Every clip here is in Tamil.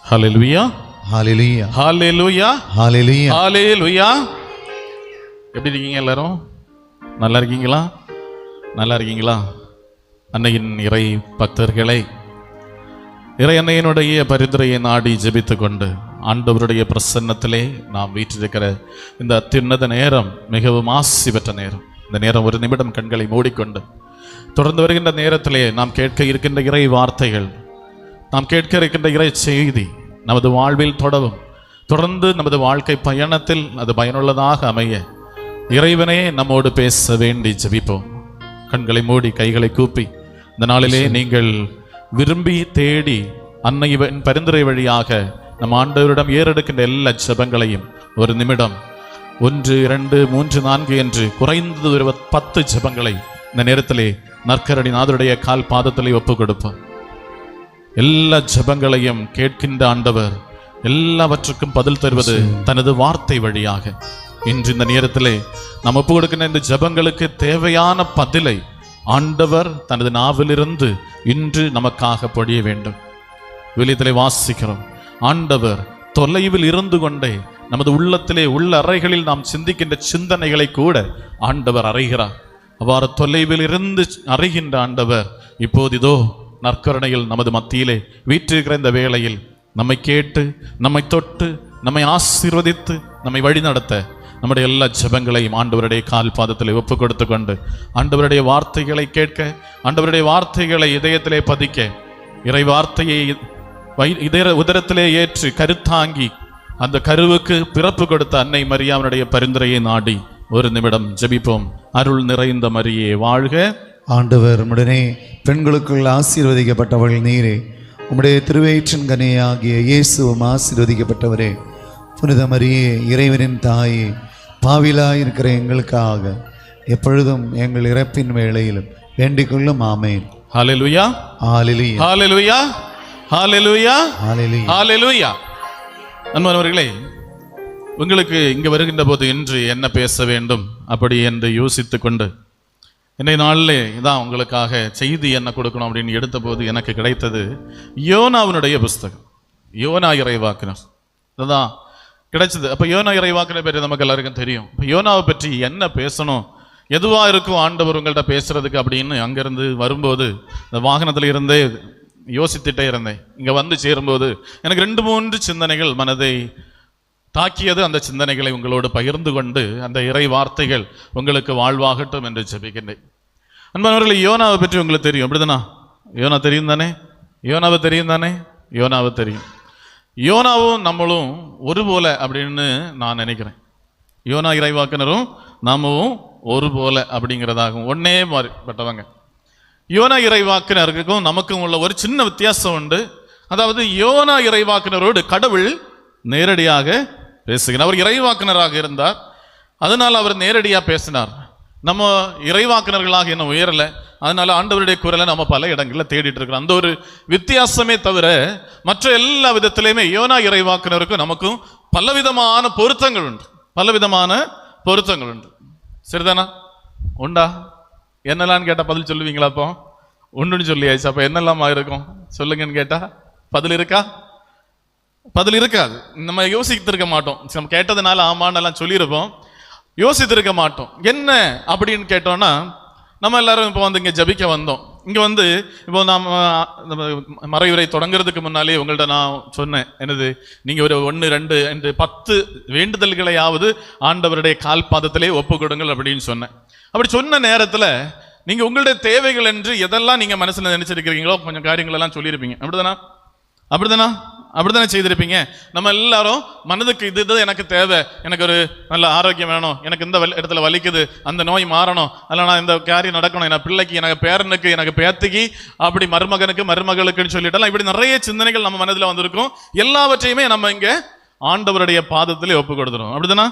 ஹல்லேலூயா, ஹல்லேலூயா, ஹல்லேலூயா, ஹல்லேலூயா, ஹல்லேலூயா. எப்படி இருக்கீங்க எல்லாரும்? நல்லா இருக்கீங்களா? நல்லா இருக்கீங்களா? அன்னையின் இறை பக்தர்களை, இறை அன்னையினுடைய பரிந்துரையை நாடி ஜெபித்து கொண்டு ஆண்டவருடைய பிரசன்னத்திலே நாம் வீற்றிருக்கிற இந்த அத்யுன்னத நேரம் மிகவும் ஆசி பெற்ற நேரம். இந்த நேரம் ஒரு நிமிடம் கண்களை மூடிக்கொண்டு தொடர்ந்து வருகின்ற நேரத்திலே நாம் கேட்க இருக்கின்ற இறை வார்த்தைகள், நாம் கேட்க இருக்கின்ற இறை செய்தி நமது வாழ்வில் தொடர்ந்து நமது வாழ்க்கை பயணத்தில் அது பயனுள்ளதாக அமைய இறைவனே நம்மோடு பேச வேண்டி ஜெபிப்போம். கண்களை மூடி கைகளை கூப்பி இந்த நாளிலே நீங்கள் விரும்பி தேடி அன்னையின் பரிந்துரை வழியாக நம் ஆண்டவரிடம் ஏறெடுக்கின்ற எல்லா ஜெபங்களையும் ஒரு நிமிடம் 1, 2, 3, 4 என்று குறைந்தது ஒரு 10 ஜெபங்களை இந்த நேரத்திலே நற்கரணி நாதருடைய கால் பாதத்திலே ஒப்பு கொடுப்போம். எல்லா ஜெபங்களையும் கேட்கின்ற ஆண்டவர் எல்லாவற்றுக்கும் பதில் தருவது தனது வார்த்தை வழியாக. இன்று இந்த நேரத்திலே நாம் ஒப்பு கொடுக்கின்ற இந்த ஜெபங்களுக்கு தேவையான பதிலை ஆண்டவர் தனது நாவிலிருந்து இன்று நமக்காக பொழிய வேண்டும். வெளியத்திலே வாசிக்கிறோம், ஆண்டவர் தொலைவில் இருந்து கொண்டே நமது உள்ளத்திலே உள்ள அறைகளில் நாம் சிந்திக்கின்ற சிந்தனைகளை கூட ஆண்டவர் அறிகிறார். அவ்வாறு தொலைவில் இருந்து அறிகின்ற ஆண்டவர் இப்போது இதோ நற்கருணையில் நமது மத்தியிலே வீற்றிருக்கிற இந்த வேளையில் நம்மை கேட்டு, நம்மை தொட்டு, நம்மை ஆசீர்வதித்து, நம்மை வழிநடத்த நம்முடைய எல்லா ஜெபங்களையும் ஆண்டவருடைய கால் பாதத்தில் ஒப்பு கொடுத்து கொண்டு ஆண்டவருடைய வார்த்தைகளை கேட்க, ஆண்டவருடைய வார்த்தைகளை இதயத்திலே பதிக்க, இறை வார்த்தையை உதரத்திலே ஏற்று கருத்தாங்கி அந்த கருவுக்கு பிறப்பு கொடுத்த அன்னை மரியாவுடைய பரிந்துரையை நாடி ஒரு நிமிடம் ஜெபிப்போம். அருள் நிறைந்த மரியே வாழ்க. ஆண்டவர் உம்முடனே பெண்களுக்குள் ஆசீர்வதிக்கப்பட்டவள் நீரே, உம்முடைய திருவயிற்றின் கனியாகிய இயேசுவும் ஆசீர்வதிக்கப்பட்டவரே. புனித மரியே, இறைவனின் தாயே, பாவிலாய் இருக்கிற எங்களுக்காக எப்பொழுதும் எங்கள் இறப்பின் வேளையிலும் வேண்டிக் கொள்ளும். ஆமேன். ஹல்லேலூயா, ஹல்லேலூயா, ஹல்லேலூயா, ஹல்லேலூயா, ஹல்லேலூயா, ஹல்லேலூயா. அன்பானவர்களே, உங்களுக்கு இங்கு வருகின்ற போது இன்று என்ன பேச வேண்டும் அப்படி என்று யோசித்து கொண்டு இன்றைய நாளிலே இதான் உங்களுக்காக செய்தி என்ன கொடுக்கணும் அப்படின்னு எடுத்த போது எனக்கு கிடைத்தது யோனாவினுடைய புஸ்தகம். யோனா இறைவாக்கினர் அதுதான் கிடைச்சது. அப்போ யோனா இறைவாக்கினர் பற்றி நமக்கு எல்லாருக்கும் தெரியும். இப்போ யோனாவை பற்றி என்ன பேசணும், எதுவாக இருக்கும் ஆண்டவர் உங்கள்கிட்ட பேசுறதுக்கு அப்படின்னு அங்கேருந்து வரும்போது இந்த வாகனத்தில் இருந்தே யோசித்துட்டே இருந்தேன். இங்கே வந்து சேரும்போது எனக்கு 2-3 சிந்தனைகள் மனதை தாக்கியது. அந்த சிந்தனைகளை உங்களோடு பகிர்ந்து கொண்டு அந்த இறை வார்த்தைகள் உங்களுக்கு வாழ்வாகட்டும் என்று ஜெபிக்கின்றேன். அன்பானவர்களே, யோனாவை பற்றி உங்களுக்கு தெரியும் அப்படிதானா? யோனா தெரியும் தானே? யோனாவை தெரியும் தானே? யோனாவை தெரியும். யோனாவும் நம்மளும் ஒரு போல அப்படின்னு நான் நினைக்கிறேன். யோனா இறைவாக்கினரும் நாமும் ஒரு போல அப்படிங்கிறதாகும், ஒன்னே மாறிப்பட்டவங்க. யோனா இறைவாக்கினருக்கும் நமக்கும் உள்ள ஒரு சின்ன வித்தியாசம் உண்டு. அதாவது யோனா இறைவாக்கினரோடு கடவுள் நேரடியாக பேசுகிறார். அவர் இறைவாக்கினராக இருந்தார், அதனால் அவர் நேரடியாக பேசினார். நம்ம இறைவாக்கினர்களாக இன்னும் உயரலை, அதனால ஆண்டவருடைய குரலை நம்ம பல இடங்களில் தேடிட்டு இருக்கிறோம். அந்த ஒரு வித்தியாசமே தவிர மற்ற எல்லா விதத்திலையுமே யோனா இறைவாக்கினருக்கும் நமக்கும் பலவிதமான பொருத்தங்கள் உண்டு, பலவிதமான பொருத்தங்கள் உண்டு. சரிதானா? உண்டா? என்னெல்லாம் கேட்டால் பதில் சொல்லுவீங்களா? அப்போ ஒன்றுன்னு சொல்லியாச்சு. அப்போ என்னெல்லாம் இருக்கும் சொல்லுங்கன்னு கேட்டால் பதில் இருக்கா? பதில் இருக்காது. நம்ம யோசித்திருக்க மாட்டோம். நம்ம கேட்டதுனால ஆமான்னு எல்லாம் சொல்லியிருப்போம், யோசித்திருக்க மாட்டோம். என்ன அப்படின்னு கேட்டோம்னா, நம்ம எல்லாரும் இப்போ வந்து இங்கே ஜபிக்க வந்தோம். இங்கே வந்து இப்போ நாம் மறைவுரை தொடங்குறதுக்கு முன்னாலே உங்கள்கிட்ட நான் சொன்னேன், என்னது, நீங்கள் ஒரு 1, 2 என்று 10 வேண்டுதல்களையாவது ஆண்டவருடைய கால் பாதத்திலே ஒப்பு கொடுங்கள் அப்படின்னு சொன்னேன். அப்படி சொன்ன நேரத்தில் நீங்கள் உங்களுடைய தேவைகள் என்று எதெல்லாம் நீங்கள் மனசில் நினைச்சிருக்கிறீங்களோ கொஞ்சம் காரியங்கள் எல்லாம் சொல்லியிருப்பீங்க. அப்படிதானா? அப்படிதானா? அப்படித்தானே செய்திருப்பீங்க. நம்ம எல்லாரும் மனதுக்கு இது எனக்கு தேவை, எனக்கு ஒரு நல்ல ஆரோக்கியம் வேணும், எனக்கு இந்த இடத்துல வலிக்குது, அந்த நோய் மாறணும், அல்ல நான் இந்த காரியம் நடக்கணும், என் பிள்ளைக்கு, எனக்கு பேரனுக்கு, எனக்கு பேத்திக்கு, அப்படி மருமகனுக்கு மருமகளுக்குன்னு சொல்லிட்டாலும் இப்படி நிறைய சிந்தனைகள் நம்ம மனதில் வந்திருக்கும். எல்லாவற்றையுமே நம்ம இங்க ஆண்டவருடைய பாதத்திலே ஒப்பு கொடுத்துரும். அப்படிதானா?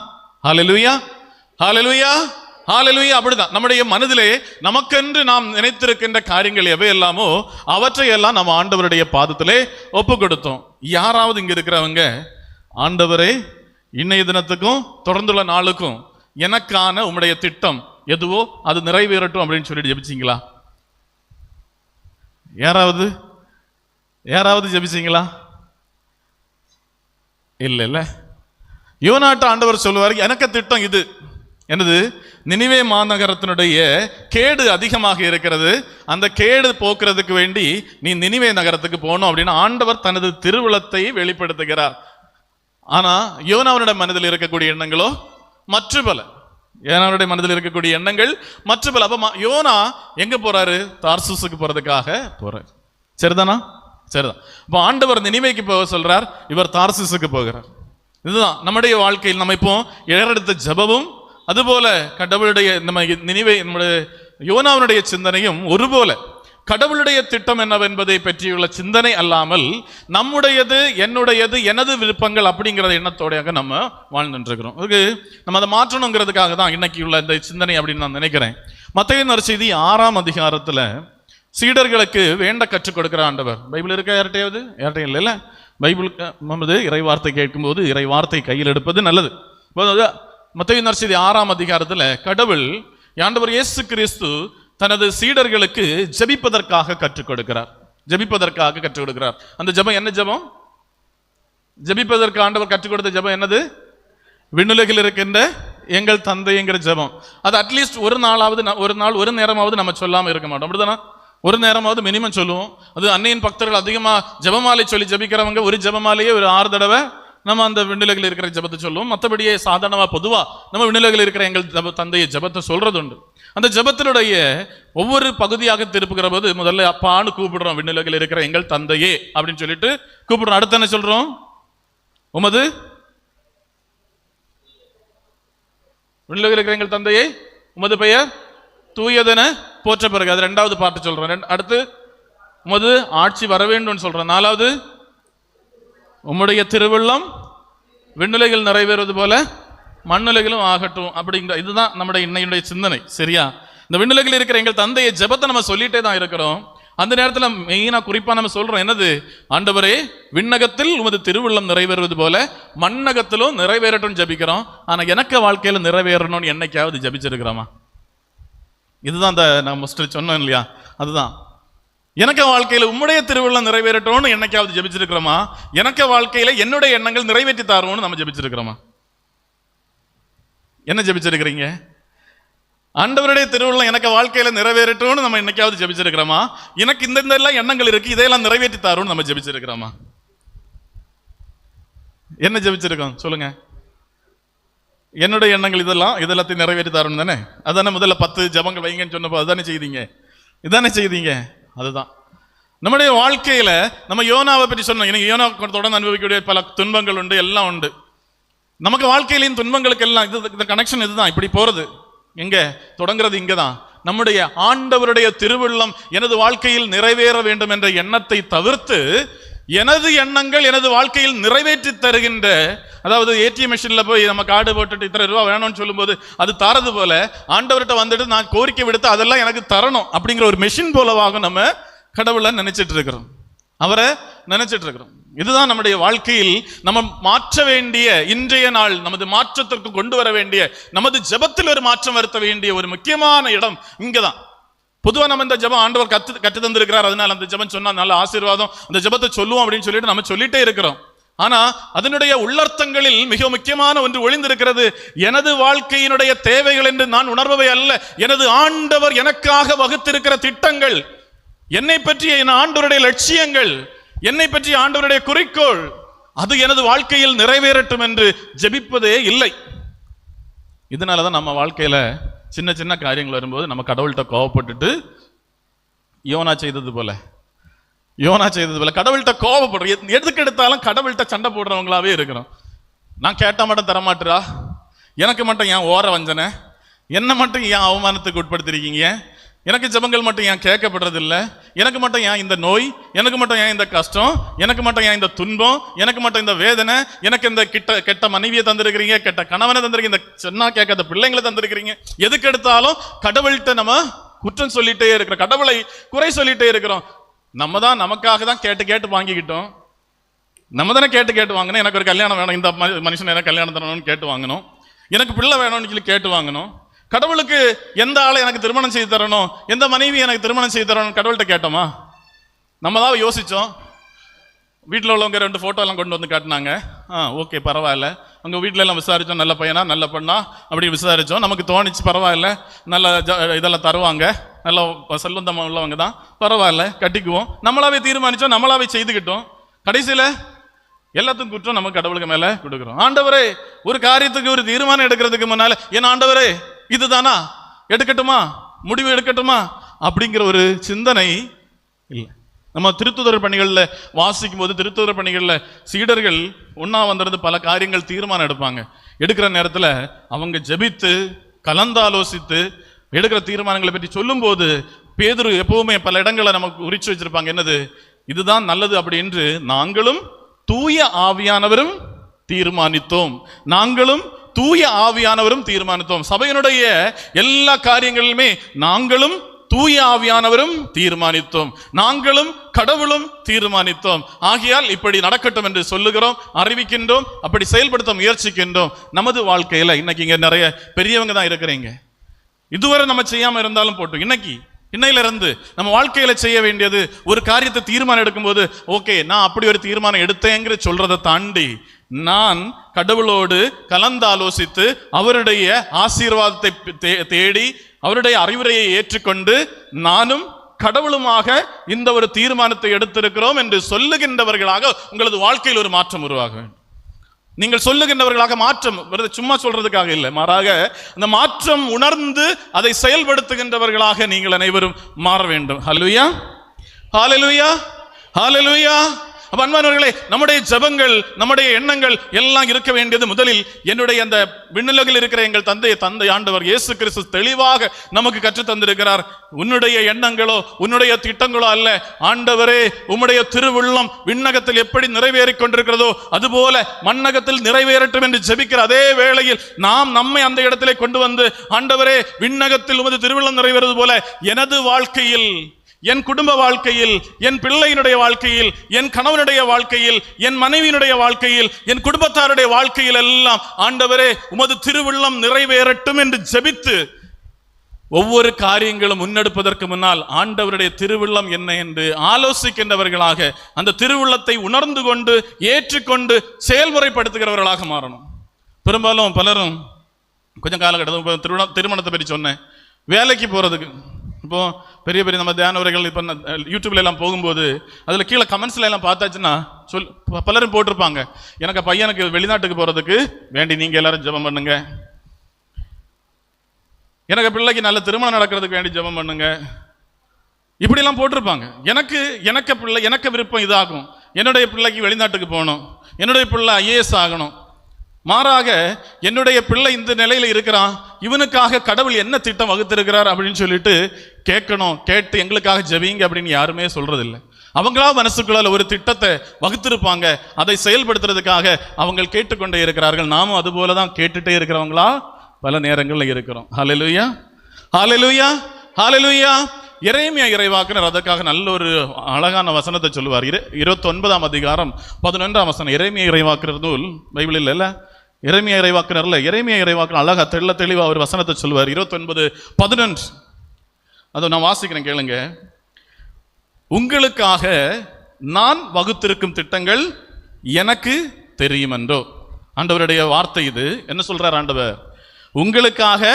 ஹல்லேலூயா, ஹல்லேலூயா, ஹல்லேலூயா. அப்படிதான் நம்முடைய மனதிலே நமக்கென்று நாம் நினைத்திருக்கின்ற காரியங்கள் எவை எல்லாமோ அவற்றையெல்லாம் நம்ம ஆண்டவருடைய பாதத்திலே ஒப்பு கொடுத்தோம். யாராவது இங்க இருக்கிறவங்க ஆண்டவரே இன்னைய தினத்துக்கும் தொடர்ந்துள்ள நாளுக்கும் எனக்கான உம்முடைய திட்டம் எதுவோ அது நிறைவேறட்டும் அப்படின்னு சொல்லிட்டு ஜெபிச்சீங்களா? யாராவது ஜெபிச்சீங்களா? இல்ல. யோனாட்ட ஆண்டவர் சொல்லுவார், எனக்கு திட்டம் இது. என்னது? நினிவே மாநகரத்தினுடைய கேடு அதிகமாக இருக்கிறது, அந்த கேடு போக்குறதுக்கு வேண்டி நீ நினிவே நகரத்துக்கு போகணும் அப்படின்னு ஆண்டவர் தனது திருவுளத்தை வெளிப்படுத்துகிறார். ஆனா யோனாவுடைய மனதில் இருக்கக்கூடிய எண்ணங்களோ மற்ற பல. யோனாவுடைய மனதில் இருக்கக்கூடிய எண்ணங்கள் மற்ற பல. அப்ப யோனா எங்க போறாரு? தார்சூசுக்கு போறதுக்காக போறாரு. சரிதானா? சரிதான். அப்ப ஆண்டவர் நினிவேக்கு போக சொல்றார், இவர் தார்சூசுக்கு போகிறார். இதுதான் நம்முடைய வாழ்க்கையில் நம்ம இப்போ ஏறெடுத்த ஜபமும் அதுபோல கடவுளுடைய நம்ம நினிவே நம்முடைய யோனாவுடைய சிந்தனையும் ஒருபோல. கடவுளுடைய திட்டம் என்னவென்பதை பற்றியுள்ள சிந்தனை அல்லாமல் நம்முடையது, என்னுடையது, எனது விருப்பங்கள் அப்படிங்கிற எண்ணத்தோடையாக நம்ம வாழ்ந்துருக்கிறோம். அதுக்கு நம்ம அதை மாற்றணுங்கிறதுக்காக தான் இன்னைக்கு உள்ள இந்த சிந்தனை அப்படின்னு நான் நினைக்கிறேன். மத்தேயு நற்செய்தி 6ஆம் அதிகாரத்துல சீடர்களுக்கு வேண்ட கற்றுக் கொடுக்கிற ஆண்டவர். பைபிள் இருக்க யார்ட்டையும் இல்லைல்ல? பைபிள் இறை வார்த்தை கேட்கும்போது இறை வார்த்தை கையில் எடுப்பது நல்லது. மத்தேயு நற்செய்தி 6ஆம் அதிகாரத்துல கடவுள் ஆண்டவர் இயேசு கிறிஸ்து தனது சீடர்களுக்கு ஜெபிப்பதற்காக கற்றுக் கொடுக்கிறார். ஜெபிப்பதற்காக கற்றுக் கொடுக்கிறார். அந்த ஜெபம் என்ன ஜெபம்? ஜெபிப்பதற்கு ஆண்டவர் கற்றுக் கொடுத்த ஜெபம் என்னது? விண்ணுலகில் இருக்கின்ற எங்கள் தந்தைங்கிற ஜெபம். அது அட்லீஸ்ட் ஒரு நாள் ஒரு நேரமாவது நம்ம சொல்லாம இருக்க மாட்டோம். அப்படிதானா? ஒரு நேரமாவது மினிமம் சொல்லுவோம். அது அன்னையின் பக்தர்கள் அதிகமா ஜெபமாலை சொல்லி ஜெபிக்கிறவங்க ஒரு ஜெபமாலையே ஒரு 6 தடவை நம்ம அந்த விண்ணுலகில் இருக்கிற ஜெபத்தை சொல்லுவோம். மற்றபடியே சாதாரணமா பொதுவா நம்ம விண்ணுலகில் இருக்கிற எங்கள் தந்தையை ஜெபத்தை சொல்றது உண்டு. அந்த ஜெபத்தினுடைய ஒவ்வொரு பகுதியாக திருப்புகிற போது முதல்ல அப்பான்னு கூப்பிடுறோம், விண்ணுலகில் இருக்கிற எங்கள் தந்தையே அப்படின்னு சொல்லிட்டு கூப்பிடுறோம். அடுத்து என்ன சொல்றோம்? உமது விண்ணுலகில் இருக்கிற எங்கள் தந்தையே உமது பெயர் தூயதென போற்ற பிறகு அது 2வது பாட்டு சொல்றோம். அடுத்து உமது ஆட்சி வர வேண்டும் சொல்றோம். 4வது உம்முடைய திருவுள்ளம் விண்ணுலகில் நிறைவேறுவது போல மண்ணுலகிலும் ஆகட்டும் அப்படிங்கிற இதுதான் நம்முடைய இன்னையுடைய சிந்தனை. சரியா? இந்த விண்ணுலகில் இருக்கிற எங்கள் தந்தையை ஜெபத்தை நம்ம சொல்லிட்டே தான் இருக்கிறோம். அந்த நேரத்தில் மெயினா குறிப்பா நம்ம சொல்றோம் என்னது? ஆண்டவரே, விண்ணகத்தில் உமது திருவுள்ளம் நிறைவேறுவது போல மண்ணகத்திலும் நிறைவேறட்டும் ஜபிக்கிறோம். ஆனா எனக்கு வாழ்க்கையில நிறைவேறணும்னு என்னைக்காவது ஜபிச்சிருக்கிறோமா? இதுதான் நான் மோஸ்ட்லி சொன்னோம் இல்லையா? அதுதான் எனக்கு வாழ்க்கையில உம்முடைய திருவுள்ளம் நிறைவேறட்டும்னு என்னைக்காவது ஜபிச்சிருக்கிறோமா? எனக்கு வாழ்க்கையில என்னுடைய எண்ணங்கள் நிறைவேற்றி தாரோன்னு நம்ம ஜபிச்சிருக்கிறோமா? என்ன ஜபிச்சிருக்கிறீங்க? ஆண்டவருடைய திருவுள்ளம் எனக்கு வாழ்க்கையில நிறைவேறட்டும்னு நம்ம என்னைக்காவது ஜபிச்சிருக்கிறோமா? எனக்கு இந்த எல்லாம் எண்ணங்கள் இருக்கு, இதையெல்லாம் நிறைவேற்றி தாரோன்னு நம்ம ஜபிச்சிருக்கிறோமா? என்ன ஜபிச்சிருக்கோம் சொல்லுங்க? என்னுடைய எண்ணங்கள் இதெல்லாத்தையும் நிறைவேற்றி தாரோன்னு தானே. அதானே முதல்ல 10 ஜபங்கள் வைங்கன்னு சொன்னப்போ அதுதானே செய்தீங்க, இதானே செய்தீங்க. அதுதான் நம்முடைய வாழ்க்கையில நம்ம யோனாவை பற்றி சொன்னோம். எனக்கு யோனா தொடர்ந்து அனுபவிக்கக்கூடிய பல துன்பங்கள் உண்டு, எல்லாம் உண்டு. நமக்கு வாழ்க்கையிலையும் துன்பங்களுக்கு எல்லாம் இந்த கனெக்ஷன் இதுதான். இப்படி போறது எங்க தொடங்குறது? இங்கதான். நம்முடைய ஆண்டவருடைய திருவுள்ளம் எனது வாழ்க்கையில் நிறைவேற வேண்டும் என்ற எண்ணத்தை தவிர்த்து எனது எண்ணங்கள் எனது வாழ்க்கையில் நிறைவேற்றி தருகின்ற, அதாவது ஏடிஎம் மிஷின்ல போய் நம்ம கார்டு போட்டுட்டு இத்தனை ரூபா வேணும்னு சொல்லும்போது அது தரது போல ஆண்டவர்கிட்ட வந்துட்டு நான் கோரிக்கை விடுத்து அதெல்லாம் எனக்கு தரணும் அப்படிங்கிற ஒரு மெஷின் போலவாக நம்ம கடவுளை நினைச்சிட்டு இருக்கிறோம், அவரை நினைச்சிட்டு இருக்கிறோம். இதுதான் நம்முடைய வாழ்க்கையில் நம்ம மாற்ற வேண்டிய, இன்றைய நாள் நமது மாற்றத்திற்கு கொண்டு வர வேண்டிய, நமது ஜெபத்தில் ஒரு மாற்றம் வருத்த வேண்டிய ஒரு முக்கியமான இடம் இங்கதான். பொதுவா நம்ம இந்த ஜெபம் ஆண்டவர் கற்று தந்திருக்கிறார், அதனால அந்த ஜெபம் சொன்னா நல்ல ஆசீர்வாதம், அந்த ஜெபத்தை சொல்லுவோம் அப்படின்னு சொல்லிட்டு நம்ம சொல்லிட்டே இருக்கிறோம். ஆனா அதனுடைய உள்ளர்த்தங்களில் மிக முக்கியமான ஒன்று ஒளிந்திருக்கிறது. எனது வாழ்க்கையினுடைய தேவைகள் என்று நான் உணர்பவை அல்ல, எனது ஆண்டவர் எனக்காக வகுத்திருக்கிற திட்டங்கள், என்னை பற்றிய என் ஆண்டவருடைய லட்சியங்கள், என்னை பற்றிய ஆண்டவருடைய குறிக்கோள், அது எனது வாழ்க்கையில் நிறைவேறட்டும் என்று ஜெபிப்பதே இல்லை. இதனாலதான் நம்ம வாழ்க்கையில சின்ன சின்ன காரியங்கள் வரும்போது நம்ம கடவுள்கிட்ட கோவப்பட்டுட்டு யோனா செய்தது போல கடவுள்கிட்ட கோவப்படுறோம். எதுக்கு எடுத்தாலும் கடவுள்கிட்ட சண்டை போடுறவங்களாவே இருக்கிறோம். நான் கேட்டா மட்டும் தரமாட்டுறா, எனக்கு மட்டும் ஏன் ஓர வஞ்சனை, என்ன மட்டும் ஏன் அவமானத்துக்கு உட்படுத்திருக்கீங்க, எனக்கு ஜெபங்கள் மட்டும் ஏன் கேட்கப்படுறது இல்லை, எனக்கு மட்டும் ஏன் இந்த நோய், எனக்கு மட்டும் ஏன் இந்த கஷ்டம், எனக்கு மட்டும் ஏன் இந்த துன்பம், எனக்கு மட்டும் இந்த வேதனை, எனக்கு இந்த கெட்ட மனைவியை தந்திருக்கிறீங்க, கெட்ட கணவனை தந்திருக்கீங்க, இந்த சொன்னா கேட்காத பிள்ளைங்களை தந்திருக்கிறீங்க. எதுக்கு எடுத்தாலும் கடவுள்கிட்ட நம்ம குற்றம் சொல்லிட்டே இருக்கிறோம், கடவுளை குறை சொல்லிட்டே இருக்கிறோம். நம்ம தான் நமக்காக தான் கேட்டு கேட்டு வாங்கிக்கிட்டோம், நம்ம தானே கேட்டு கேட்டு வாங்கணும். எனக்கு ஒரு கல்யாணம் வேணும், இந்த மனுஷன் எனக்கு கல்யாணம் தரணும்னு கேட்டு வாங்கணும், எனக்கு பிள்ளை வேணும்னு சொல்லி கேட்டு வாங்கணும். கடவுளுக்கு எந்த ஆளை எனக்கு திருமணம் செய்து தரணும், எந்த மனைவி எனக்கு திருமணம் செய்து தரணும் கடவுள்கிட்ட கேட்டோமா? நம்ம தான் யோசிச்சோம். வீட்டில் உள்ளவங்க 2 ஃபோட்டோ எல்லாம் கொண்டு வந்து காட்டினாங்க. ஓகே பரவாயில்ல, உங்கள் வீட்டில எல்லாம் விசாரித்தோம், நல்ல பையனா நல்ல பொண்ணா அப்படி விசாரித்தோம், நமக்கு தோணிச்சு பரவாயில்ல, நல்ல இதெல்லாம் தருவாங்க, நல்ல செல்வந்தமாக உள்ளவங்க தான், பரவாயில்ல கட்டிக்குவோம், நம்மளாவே தீர்மானித்தோம், நம்மளாவே செய்துக்கிட்டோம். கடைசியில் எல்லாத்துக்கும் குற்றம் நம்ம கடவுளுக்கு மேலே கொடுக்குறோம். ஆண்டவரே, ஒரு காரியத்துக்கு ஒரு தீர்மானம் எடுக்கிறதுக்கு முன்னால் என் ஆண்டவரே இதுதானா, எடுக்கட்டுமா, முடிவு எடுக்கட்டுமா அப்படிங்கிற ஒரு சிந்தனை இல்லை. நம்ம திருத்துதர் பணிகளில் வாசிக்கும் போது திருத்துதர் பணிகளில் சீடர்கள் ஒன்றா வந்திருந்து பல காரியங்கள் தீர்மானம் எடுப்பாங்க. எடுக்கிற நேரத்தில் அவங்க ஜெபித்து கலந்தாலோசித்து எடுக்கிற தீர்மானங்களை பற்றி சொல்லும்போது பேதுரு எப்பவுமே பல இடங்களை நமக்கு உரிச்சு வச்சிருப்பாங்க. என்னது, இதுதான் நல்லது அப்படி என்று நாங்களும் தூய ஆவியானவரும் தீர்மானித்தோம், நாங்களும் தூய ஆவியானவரும் தீர்மானித்தோம். சபையினுடைய எல்லா காரியங்களிலுமே நாங்களும் தூய ஆவியானவரும் தீர்மானித்தோம், நாங்களும் கடவுளும் தீர்மானித்தோம். ஆகையால் இப்படி நடக்கட்டும் என்று சொல்லுகிறோம், அறிவிக்கின்றோம், அப்படி செயல்படுத்த முயற்சிக்கின்றோம். நமது வாழ்க்கையில இன்னைக்கு இங்க நிறைய பெரியவங்க தான் இருக்கிறீங்க. இதுவரை நம்ம செய்யாம இருந்தாலும் போட்டோம், இன்னையிலிருந்து நம்ம வாழ்க்கையில செய்ய வேண்டியது ஒரு காரியத்தை தீர்மானம் எடுக்கும்போது ஓகே நான் அப்படி ஒரு தீர்மானம் எடுத்தேங்கிற சொல்றதை தாண்டி நான் கடவுளோடு கலந்தாலோசித்து அவருடைய ஆசீர்வாதத்தை தேடி அவருடைய அறிவுரையை ஏற்றுக்கொண்டு நானும் கடவுளுமாக இந்த ஒரு தீர்மானத்தை எடுத்திருக்கிறோம் என்று சொல்லுகின்றவர்களாக உங்களது வாழ்க்கையில் ஒரு மாற்றம் உருவாக வேண்டும். நீங்கள் சொல்லுகின்றவர்களாக, மாற்றம் சும்மா சொல்றதுக்காக இல்லை, மாறாக அந்த மாற்றம் உணர்ந்து அதை செயல்படுத்துகின்றவர்களாக நீங்கள் அனைவரும் மாற வேண்டும். ஹல்லேலூயா, ஹல்லேலூயா, ஹல்லேலூயா. அன்பானவர்களே, நம்முடைய ஜெபங்கள், நம்முடைய எண்ணங்கள் எல்லாம் இருக்க வேண்டியது முதலில் என்னுடைய அந்த விண்ணுலகில் இருக்கிற எங்கள் தந்தை ஆண்டவர் இயேசு கிறிஸ்து தெளிவாக நமக்கு கற்றுத் தந்திருக்கிறார். உன்னுடைய எண்ணங்களோ உன்னுடைய திட்டங்களோ அல்ல, ஆண்டவரே உம்முடைய திருவுள்ளம் விண்ணகத்தில் எப்படி நிறைவேறிக் கொண்டிருக்கிறதோ அதுபோல மண்ணகத்தில் நிறைவேறட்டும் என்று ஜெபிக்கிற அதே வேளையில் நாம் நம்மை அந்த இடத்திலே கொண்டு வந்து, ஆண்டவரே விண்ணகத்தில் உமது திருவுள்ளம் நிறைவேறுவது போல எனது வாழ்க்கையில், என் குடும்ப வாழ்க்கையில், என் பிள்ளையினுடைய வாழ்க்கையில், என் கணவனுடைய வாழ்க்கையில், என் மனைவியினுடைய வாழ்க்கையில், என் குடும்பத்தாருடைய வாழ்க்கையில் எல்லாம் ஆண்டவரே உமது திருவுள்ளம் நிறைவேறட்டும் என்று ஜெபித்து ஒவ்வொரு காரியங்களும் முன்னெடுப்பதற்கு முன்னால் ஆண்டவருடைய திருவுள்ளம் என்ன என்று ஆலோசிக்கின்றவர்களாக அந்த திருவுள்ளத்தை உணர்ந்து கொண்டு ஏற்றுக்கொண்டு செயல்முறைப்படுத்துகிறவர்களாக மாறணும். பெரும்பாலும் பலரும் கொஞ்சம் காலகட்டத்தில் திருமணத்தை பற்றி சொன்னேன், வேலைக்கு போறதுக்கு இப்போ பெரிய பெரிய நம்ம தியான உரைகள் இப்போ யூடியூப்ல எல்லாம் போகும்போது அதில் கீழே கமெண்ட்ஸ்ல எல்லாம் பார்த்தாச்சுன்னா பலரும் போட்டிருப்பாங்க, எனக்கு பையனுக்கு வெளிநாட்டுக்கு போறதுக்கு வேண்டி நீங்க எல்லாரும் ஜெபம் பண்ணுங்க, எனக்கு பிள்ளைக்கு நல்ல திருமணம் நடக்கிறதுக்கு வேண்டி ஜெபம் பண்ணுங்க, இப்படிலாம் போட்டிருப்பாங்க. எனக்கு விருப்பம் இதாகும், என்னுடைய பிள்ளைக்கு வெளிநாட்டுக்கு போகணும், என்னுடைய பிள்ளை IAS ஆகணும். மாறாக என்னுடைய பிள்ளை இந்த நிலையில இருக்கிறான், இவனுக்காக கடவுள் என்ன திட்டம் வகுத்திருக்கிறார் அப்படின்னு சொல்லிட்டு கேட்டு எங்களுக்காக ஜெபிங்க அப்படின்னு யாருமே சொல்றதில்லை. அவங்களா மனசுக்குள்ள ஒரு திட்டத்தை வகுத்திருப்பாங்க, அதை செயல்படுத்துறதுக்காக அவங்க கேட்டுக்கொண்டே இருக்கிறார்கள். நாமும் அது போலதான் கேட்டுட்டே இருக்கிறவங்களா பல நேரங்களில் இருக்கிறோம். ஹல்லேலூயா, ஹல்லேலூயா, ஹல்லேலூயா. எரேமியா இறைவாக்கினர் அதற்காக நல்ல ஒரு அழகான வசனத்தை சொல்லுவார். 29ஆம் அதிகாரம் 11ஆம் வசனம். எரேமியா இறைவாக்கினர் நூல் பைபிளில் இல்ல, எரேமியா இறைவாக்கினர்ல எரேமியா இறைவாக்கினர் அழகா தெளிவா ஒரு வசனத்தை சொல்லுவார். 29:11 அதை நான் வாசிக்கிறேன், கேளுங்க. உங்களுக்காக நான் வகுத்திருக்கும் திட்டங்கள் எனக்கு தெரியும் என்றோ. ஆண்டவருடைய வார்த்தை இது. என்ன சொல்றார் ஆண்டவர்? உங்களுக்காக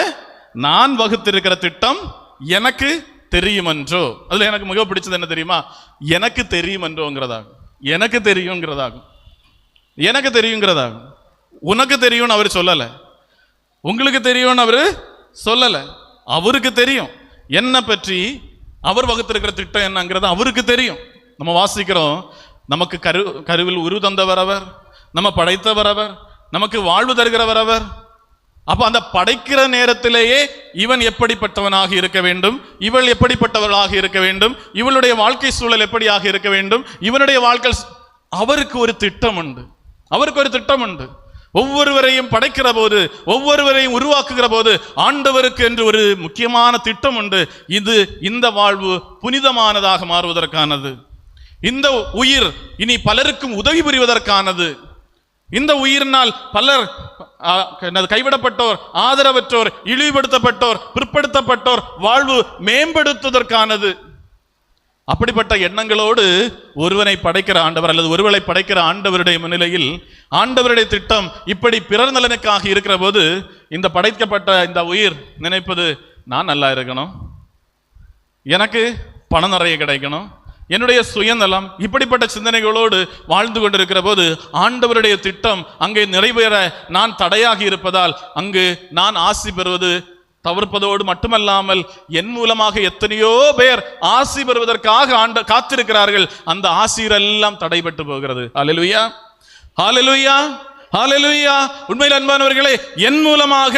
நான் வகுத்திருக்கிற திட்டம் எனக்கு தெரியும் என்றோ. அதுல எனக்கு மிக பிடிச்சது என்ன தெரியுமா? எனக்கு தெரியும் என்றோங்கிறதாகும், எனக்கு தெரியுங்கிறதாகும், எனக்கு தெரியுங்கிறதாகும். உனக்கு தெரியும்னு அவர் சொல்லல, உங்களுக்கு தெரியும்னு அவரு சொல்லல. அவருக்கு தெரியும் என்ன பற்றி, அவர் வகுத்திருக்கிற திட்டம் என்னங்கிறது அவருக்கு தெரியும். நம்ம வாசிக்கிறோம், நமக்கு கருவில் உரு தந்தவர் அவர், நம்ம படைத்தவர் அவர், நமக்கு வாழ்வு தருகிறவர் அவர். அப்ப அந்த படைக்கிற நேரத்திலேயே இவன் எப்படிப்பட்டவனாக இருக்க வேண்டும், இவள் எப்படிப்பட்டவர்களாக இருக்க வேண்டும், இவளுடைய வாழ்க்கை சூழல் எப்படியாக இருக்க வேண்டும், இவனுடைய வாழ்க்கை, அவருக்கு ஒரு திட்டம் உண்டு, அவருக்கு ஒரு திட்டம் உண்டு. ஒவ்வொருவரையும் படைக்கிற போது, ஒவ்வொருவரையும் உருவாக்குகிற போது ஆண்டவருக்கு என்று ஒரு முக்கியமான திட்டம் உண்டு. இது இந்த வாழ்வு புனிதமானதாக மாறுவதற்கானது, இந்த உயிர் இனி பலருக்கும் உதவி புரிவதற்கானது, இந்த உயிரினால் பலர் கைவிடப்பட்டோர், ஆதரவற்றோர், இழிவுபடுத்தப்பட்டோர், பிற்படுத்தப்பட்டோர் வாழ்வு மேம்படுத்துவதற்கானது. அப்படிப்பட்ட எண்ணங்களோடு ஒருவனை படைக்கிற ஆண்டவர் அல்லது ஒருவரை படைக்கிற ஆண்டவருடைய முன்னிலையில் ஆண்டவருடைய திட்டம் இப்படி பிறர் நலனுக்காக இருக்கிற போது இந்த படைக்கப்பட்ட இந்த உயிர் நினைப்பது, நான் நல்லா இருக்கணும், எனக்கு பணம் நிறைய கிடைக்கணும், என்னுடைய சுயநலம், இப்படிப்பட்ட சிந்தனைகளோடு வாழ்ந்து கொண்டிருக்கிற போது ஆண்டவருடைய திட்டம் அங்கே நிறைவேற நான் தடையாகி இருப்பதால் அங்கு நான் ஆசி பெறுவது தவிர்ப்பதோடு மட்டுமல்லாமல் என் மூலமாக எத்தனையோ பேர் ஆசி பெறுவதற்காக காத்திருக்கிறார்கள். அந்த ஆசிரெல்லாம் தடைபட்டு போகிறது. ஹல்லேலூயா, ஹல்லேலூயா, ஹல்லேலூயா. உண்மையில் அன்பானவர்களே, என் மூலமாக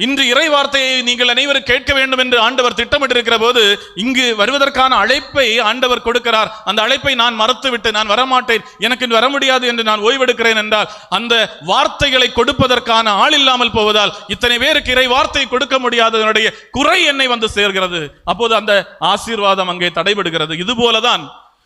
இன்று இறை வார்த்தையை நீங்கள் அனைவரும் கேட்க வேண்டும் என்று ஆண்டவர் திட்டமிட்டிருக்கிற போது இங்கு வருவதற்கான அழைப்பை ஆண்டவர் கொடுக்கிறார். அந்த அழைப்பை நான் மறுத்துவிட்டு நான் வரமாட்டேன், எனக்கு வர முடியாது என்று நான் ஓய்வெடுக்கிறேன் என்றால் அந்த வார்த்தைகளை கொடுப்பதற்கான ஆள் இல்லாமல் போவதால் இத்தனை பேருக்கு இறை வார்த்தை கொடுக்க முடியாததனுடைய குறை என்னை வந்து சேர்கிறது. அப்போது அந்த ஆசீர்வாதம் அங்கே தடைபடுகிறது. இதுபோலதான்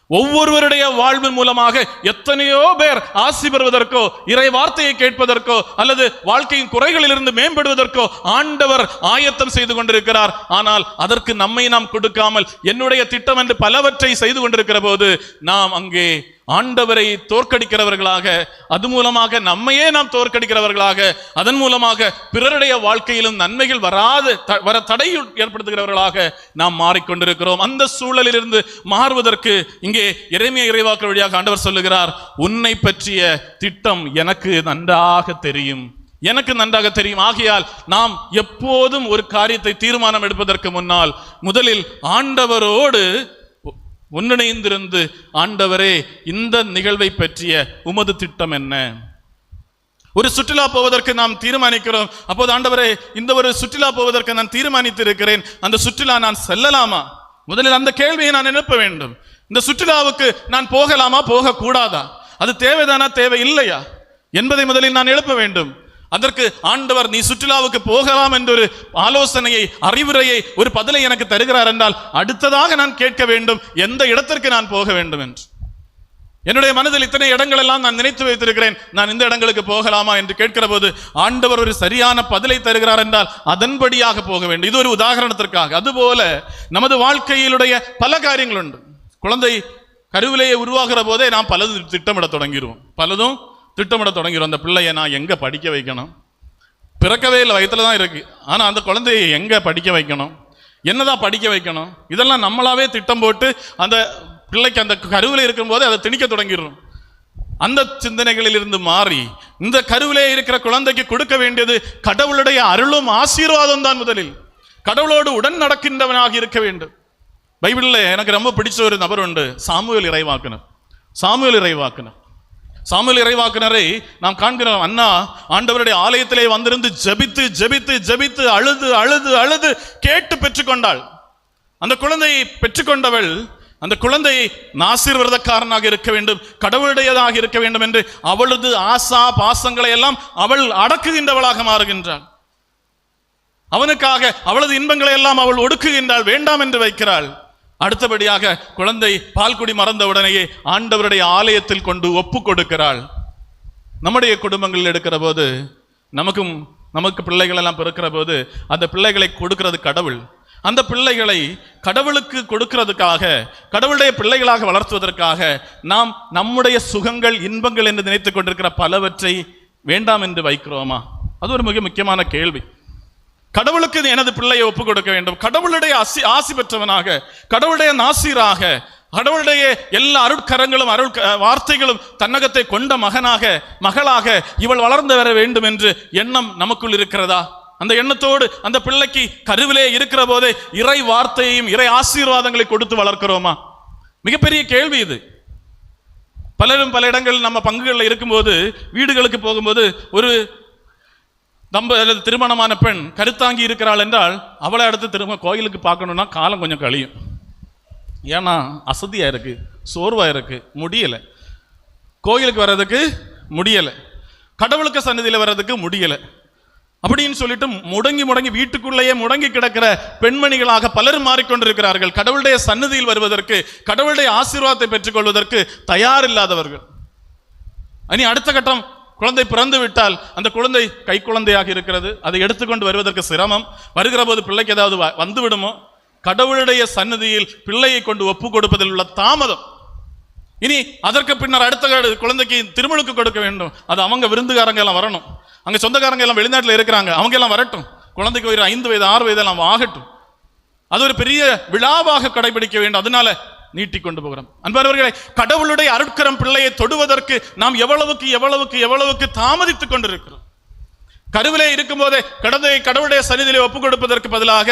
ஒவ்வொருவருடைய வாழ்வின் மூலமாக எத்தனையோ பேர் ஆசி பெறுவதற்கோ இறை வார்த்தையை கேட்பதற்கோ அல்லது வாழ்க்கையின் குறைகளிலிருந்து மேம்படுவதற்கோ ஆண்டவர் ஆயத்தம் செய்து கொண்டிருக்கிறார். ஆனால் அதற்கு நம்மை நாம் கொடுக்காமல் என்னுடைய திட்டம் என்று பலவற்றை செய்து கொண்டிருக்கிற போது நாம் அங்கே ஆண்டவரை தோற்கடிக்கிறவர்களாக, அது மூலமாக நம்மையே நாம் தோற்கடிக்கிறவர்களாக, அதன் மூலமாக பிறருடைய வாழ்க்கையிலும் நன்மைகள் வர தடை ஏற்படுத்துகிறவர்களாக நாம் மாறிக்கொண்டிருக்கிறோம். அந்த சூழலிலிருந்து மாறுவதற்கு இங்கே எரேமியா இறைவாக்கு வழியாக ஆண்டவர் சொல்லுகிறார், உன்னை பற்றிய திட்டம் எனக்கு நன்றாக தெரியும், எனக்கு நன்றாக தெரியும். ஆகையால் நாம் எப்போதும் ஒரு காரியத்தை தீர்மானம் எடுப்பதற்கு முன்னால் முதலில் ஆண்டவரோடு ஒன்றிணைந்திருந்து, ஆண்டவரே இந்த நிகழ்வை பற்றிய உமது திட்டம் என்ன? ஒரு சுற்றுலா போவதற்கு நாம் தீர்மானிக்கிறோம். அப்போது ஆண்டவரே, இந்த ஒரு சுற்றுலா போவதற்கு நான் தீர்மானித்து இருக்கிறேன், அந்த சுற்றுலா நான் செல்லலாமா? முதலில் அந்த கேள்வியை நான் எழுப்ப வேண்டும். இந்த சுற்றுலாவுக்கு நான் போகலாமா, போக கூடாதா, அது தேவைதானா, தேவை இல்லையா என்பதை முதலில் நான் எழுப்ப வேண்டும். அதற்கு ஆண்டவர் நீ சுற்றுலாவுக்கு போகலாம் என்ற ஒரு ஆலோசனையை, அறிவுரையை, ஒரு பதிலை எனக்கு தருகிறார் என்றால் அடுத்ததாக நான் கேட்க வேண்டும், எந்த இடத்திற்கு நான் போக வேண்டும் என்று. என்னுடைய மனதில் இத்தனை இடங்கள் எல்லாம் நான் நினைத்து வைத்திருக்கிறேன், நான் இந்த இடங்களுக்கு போகலாமா என்று கேட்கிற போது ஆண்டவர் ஒரு சரியான பதிலை தருகிறார் என்றால் அதன்படியாக போக வேண்டும். இது ஒரு உதாரணத்திற்காக. அதுபோல நமது வாழ்க்கையிலுடைய பல காரியங்கள் உண்டு. குழந்தை கருவிலேயே உருவாகிற போதே நாம் பலதும் திட்டமிட தொடங்கிடுவோம். அந்த பிள்ளையை நான் எங்க படிக்க வைக்கணும், பிறக்கவே இல்லை, வயிற்றுல தான் இருக்கு, ஆனா அந்த குழந்தையை எங்க படிக்க வைக்கணும், என்னதான் படிக்க வைக்கணும், இதெல்லாம் நம்மளாவே திட்டம் போட்டு அந்த பிள்ளைக்கு அந்த கருவில இருக்கும் போதே அதை திணிக்க தொடங்கிடுறோம். அந்த சிந்தனைகளில் இருந்து மாறி இந்த கருவிலே இருக்கிற குழந்தைக்கு கொடுக்க வேண்டியது கடவுளுடைய அருளும் ஆசீர்வாதம் தான். முதலில் கடவுளோடு உடன் நடக்கின்றவனாக இருக்க வேண்டும். பைபிள்ல எனக்கு ரொம்ப பிடிச்ச ஒரு நபர் உண்டு, சாமுவேல் இறைவாக்குனரை நாம் காண்கிறோம். அண்ணா ஆண்டவருடைய ஆலயத்திலே வந்திருந்து ஜெபித்து அழுது கேட்டு பெற்றுக்கொண்டாள். அந்த குழந்தையை பெற்றுக்கொண்டவள் அந்த குழந்தை ஆசீர்வாதக்காரனாக இருக்க வேண்டும், கடவுளுடையதாக இருக்க வேண்டும் என்று அவளது ஆசா பாசங்களை எல்லாம் அவள் அடக்குகின்றவளாக மாறுகின்றாள். அவனுக்காக அவளது இன்பங்களை எல்லாம் அவள் ஒடுக்குகின்றாள், வேண்டாம் என்று வைக்கிறாள். அடுத்தபடியாக குழந்தை பால்குடி மறந்த உடனேயே ஆண்டவருடைய ஆலயத்தில் கொண்டு ஒப்பு கொடுக்கிறாள். நம்முடைய குடும்பங்களில் எடுக்கிற போது நமக்கு பிள்ளைகள் எல்லாம் பிறக்கிற போது அந்த பிள்ளைகளை கொடுக்கிறது கடவுள். அந்த பிள்ளைகளை கடவுளுக்கு கொடுக்கிறதுக்காக, கடவுளுடைய பிள்ளைகளாக வளர்த்துவதற்காக நாம் நம்முடைய சுகங்கள், இன்பங்கள் என்று நினைத்துக் கொண்டிருக்கிற பலவற்றை வேண்டாம் என்று வைக்கிறோமா? அது ஒரு மிக முக்கியமான கேள்வி. கடவுளுக்கு எனது பிள்ளையை ஒப்புக் கொடுக்க வேண்டும், கடவுளுடைய ஆசி பெற்றவனாக, கடவுளுடைய நாசீராக, கடவுளுடைய எல்லா அருட்கரங்களும் வார்த்தைகளும் தன்னகத்தை கொண்ட மகளாக இவள் வளர்ந்து வர வேண்டும் என்று எண்ணம் நமக்குள் இருக்கிறதா? அந்த எண்ணத்தோடு அந்த பிள்ளைக்கு கருவிலே இருக்கிற போதே இறை வார்த்தையையும் இறை ஆசீர்வாதங்களை கொடுத்து வளர்க்கிறோமா? மிகப்பெரிய கேள்வி இது. பலரும் பல இடங்களில் நம்ம பங்குகளில் இருக்கும்போது, வீடுகளுக்கு போகும்போது, ஒரு திருமணமான பெண் கருத்தாங்கி இருக்கிறாள் என்றால் அவளை அடுத்து திரும்ப கோயிலுக்கு பார்க்கணும்னா காலம் கொஞ்சம் கழியும். ஏன்னா அசதியா இருக்கு, சோர்வா இருக்கு, முடியலை, கோயிலுக்கு வர்றதுக்கு முடியலை, கடவுளுக்கு சன்னதியில் வர்றதுக்கு முடியலை அப்படின்னு சொல்லிட்டு முடங்கி வீட்டுக்குள்ளேயே முடங்கி கிடக்கிற பெண்மணிகளாக பலரும் மாறிக்கொண்டிருக்கிறார்கள். கடவுளுடைய சன்னதியில் வருவதற்கு, கடவுளுடைய ஆசீர்வாதத்தை பெற்றுக்கொள்வதற்கு தயார் இல்லாதவர்கள். இனி அடுத்த கட்டம், குழந்தை பிறந்து விட்டால் அந்த குழந்தை கை குழந்தையாக இருக்கிறது, அதை எடுத்துக்கொண்டு வருவதற்கு சிரமம், வருகிற போது பிள்ளைக்கு ஏதாவது வந்து விடுமோ, கடவுளுடைய சன்னதியில் பிள்ளையை கொண்டு ஒப்பு கொடுப்பதில் உள்ள தாமதம். இனி அதற்கு பின்னர் அடுத்த குழந்தைக்கு திருமணுக்கு கொடுக்க வேண்டும். அது அவங்க விருந்துகாரங்க எல்லாம் வரணும், அங்க சொந்தக்காரங்க எல்லாம் வெளிநாட்டில் இருக்கிறாங்க, அவங்க எல்லாம் வரட்டும். குழந்தைக்கு ஒரு 5 வயது 6 வயது எல்லாம் ஆகட்டும். அது ஒரு பெரிய விழாவாக கடைபிடிக்க வேண்டும். அதனால நீட்டி கொண்டு போகிறோம். அன்பானவர்களே, கடவுளுடைய அருட்கரம் பிள்ளையை தொடுவதற்கு நாம் எவ்வளவுக்கு எவ்வளவுக்கு எவ்வளவுக்கு தாமதித்துக் கொண்டிருக்கிறோம். கருவிலே இருக்கும் போதே கடவுளுடைய சன்னிதியிலே ஒப்பு கொடுப்பதற்கு பதிலாக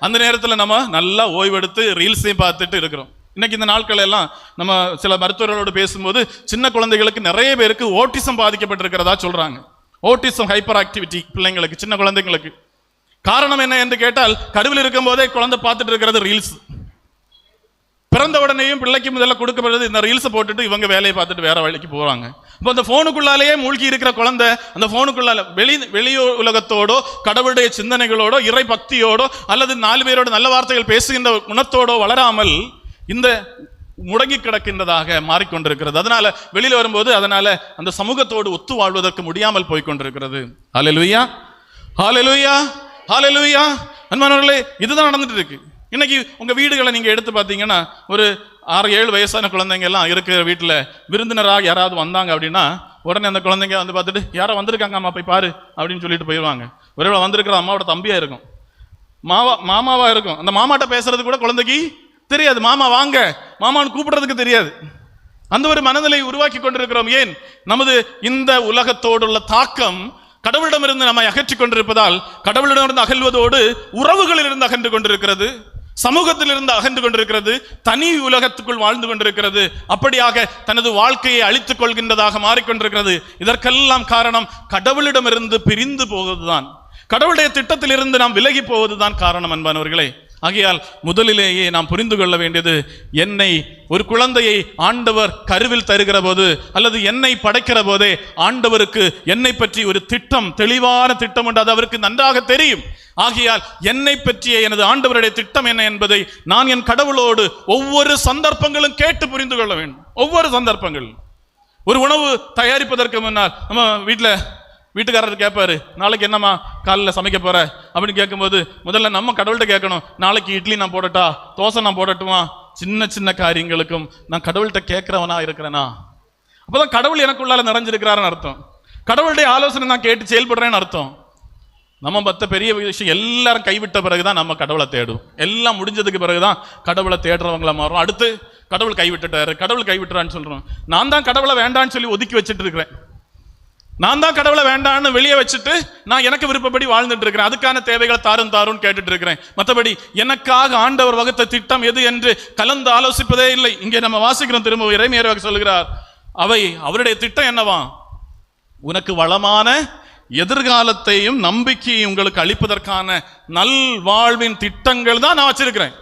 அந்த நேரத்தில் நம்ம நல்லா ஓய்வெடுத்து ரீல்ஸையும் பார்த்துட்டு இருக்கிறோம். இன்னைக்கு இந்த நாட்கள் எல்லாம் நம்ம சில மருத்துவர்களோடு பேசும்போது சின்ன குழந்தைகளுக்கு நிறைய பேருக்கு ஓட்டிசம் பாதிக்கப்பட்டிருக்கிறதா சொல்றாங்க. ஓட்டிசம் ஹைப்பர் ஆக்டிவிட்டி பிள்ளைங்களுக்கு, சின்ன குழந்தைங்களுக்கு. காரணம் என்ன என்று கேட்டால், கருவில் இருக்கும் போதே குழந்தை பார்த்துட்டு இருக்கிறது ரீல்ஸ். பிறந்த உடனேயும் பிள்ளைக்கு முதல்ல கொடுக்கப்படுறது இந்த ரீல்ஸை போட்டுட்டு இவங்க வேலையை பார்த்துட்டு வேற வழிக்கு போவாங்க. இப்போ அந்த போனுக்குள்ளாலேயே மூழ்கி இருக்கிற குழந்தை அந்த போனுக்குள்ளால வெளி உலகத்தோடோ கடவுளுடைய சிந்தனைகளோடோ இறை பக்தியோடோ அல்லது 4 பேரோட நல்ல வார்த்தைகள் பேசுகின்ற குணத்தோடோ வளராமல் இந்த முடங்கி கிடக்கின்றதாக மாறிக்கொண்டிருக்கிறது. அதனால வெளியில வரும்போது அதனால அந்த சமூகத்தோடு ஒத்து வாழ்வதற்கு முடியாமல் போய்கொண்டிருக்கிறது. ஹல்லேலூயா, ஹல்லேலூயா, ஹல்லேலூயா. அன்பானவர்களே, இதுதான் நடந்துட்டு இருக்கு. இன்னைக்கு உங்க வீடுகளை நீங்க எடுத்து பார்த்தீங்கன்னா, ஒரு 6-7 வயசான குழந்தைங்க எல்லாம் இருக்கிற வீட்டில் விருந்தினராக யாராவது வந்தாங்க அப்படின்னா உடனே அந்த குழந்தைங்க வந்து பார்த்துட்டு யாரோ வந்திருக்காங்க அம்மா போய் பாரு அப்படின்னு சொல்லிட்டு போயிடுவாங்க. ஒருவேளை வந்திருக்கிற அம்மாவோட தம்பியா இருக்கும், மாமாவா இருக்கும். அந்த மாமாட்ட பேசுறது கூட குழந்தைக்கு தெரியாது. மாமா வாங்க மாமான்னு கூப்பிடுறதுக்கு தெரியாது. அந்த ஒரு மனநிலை உருவாக்கி கொண்டிருக்கிறோம். ஏன்? நமது இந்த உலகத்தோடு உள்ள தாக்கம் கடவுளிடமிருந்து நம்மை அகற்றிக் கொண்டிருப்பதால் கடவுளிடமிருந்து அகல்வதோடு உறவுகளில் இருந்து அகன்று கொண்டிருக்கிறது, சமூகத்தில் இருந்து அகன்று கொண்டிருக்கிறது, தனி உலகத்துக்குள் வாழ்ந்து கொண்டிருக்கிறது. அப்படியாக தனது வாழ்க்கையை அழித்துக் கொள்கின்றதாக மாறிக்கொண்டிருக்கிறது. இதற்கெல்லாம் காரணம் கடவுளிடமிருந்து பிரிந்து போவதுதான், கடவுளுடைய திட்டத்தில் இருந்து நாம் விலகி போவதுதான் காரணம். அன்பானவர்களே, ஆகையால் முதலிலேயே நாம் புரிந்து கொள்ள வேண்டியது, என்னை ஒரு குழந்தையை ஆண்டவர் கருவில் தருகிற போது அல்லது என்னை படைக்கிற போதே ஆண்டவருக்கு என்னை பற்றி ஒரு திட்டம், தெளிவான திட்டம் உண்டு. அது அவருக்கு நன்றாக தெரியும். ஆகையால் என்னை பற்றிய எனது ஆண்டவருடைய திட்டம் என்ன என்பதை நான் என் கடவுளோடு ஒவ்வொரு சந்தர்ப்பங்களும் கேட்டு புரிந்து கொள்ள வேண்டும். ஒவ்வொரு சந்தர்ப்பங்கள். ஒரு உணவு தயாரிப்பதற்கு முன்னால் நம்ம வீட்டுக்காரர் கேட்பாரு, நாளைக்கு என்னம்மா காலையில் சமைக்க போற அப்படின்னு கேட்கும்போது முதல்ல நம்ம கடவுள்கிட்ட கேட்கணும், நாளைக்கு இட்லி நான் போடட்டா, தோசை நான் போடட்டுமா? சின்ன சின்ன காரியங்களுக்கும் நான் கடவுள்கிட்ட கேட்கிறவனா இருக்கிறேனா? அப்பதான் கடவுள் எனக்குள்ளால நிறைஞ்சிருக்கிறாருன்னு அர்த்தம். கடவுளுடைய ஆலோசனை நான் கேட்டு செயல்படுறேன்னு அர்த்தம். நம்ம மற்ற பெரிய விஷயம் எல்லாரும் கைவிட்ட பிறகுதான் நம்ம கடவுளை தேடும். எல்லாம் முடிஞ்சதுக்கு பிறகுதான் கடவுளை தேடுறவங்கள மாறும். அடுத்து கடவுள் கைவிட்டுட்டாரு, கடவுள் கைவிட்டுறான்னு சொல்றோம். நான் தான் கடவுளை வேண்டான்னு சொல்லி ஒதுக்கி வச்சுட்டு இருக்கிறேன். நான் தான் கடவுளை வேண்டான்னு வெளியே வச்சுட்டு நான் எனக்கு விருப்பப்படி வாழ்ந்துட்டு இருக்கிறேன். அதுக்கான தேவைகளை தாரும் கேட்டுட்டு இருக்கிறேன். மற்றபடி எனக்காக ஆண்டவர் வகுத்த திட்டம் எது என்று கலந்து ஆலோசிப்பதே இல்லை. இங்கே நம்ம வாசிக்கிறோம், திரும்ப இறைமையராக சொல்கிறார், அவருடைய திட்டம் என்னவா? உனக்கு வளமான எதிர்காலத்தையும் நம்பிக்கையும் உங்களுக்கு அளிப்பதற்கான நல்வாழ்வின் திட்டங்கள் தான் நான் வச்சிருக்கிறேன்.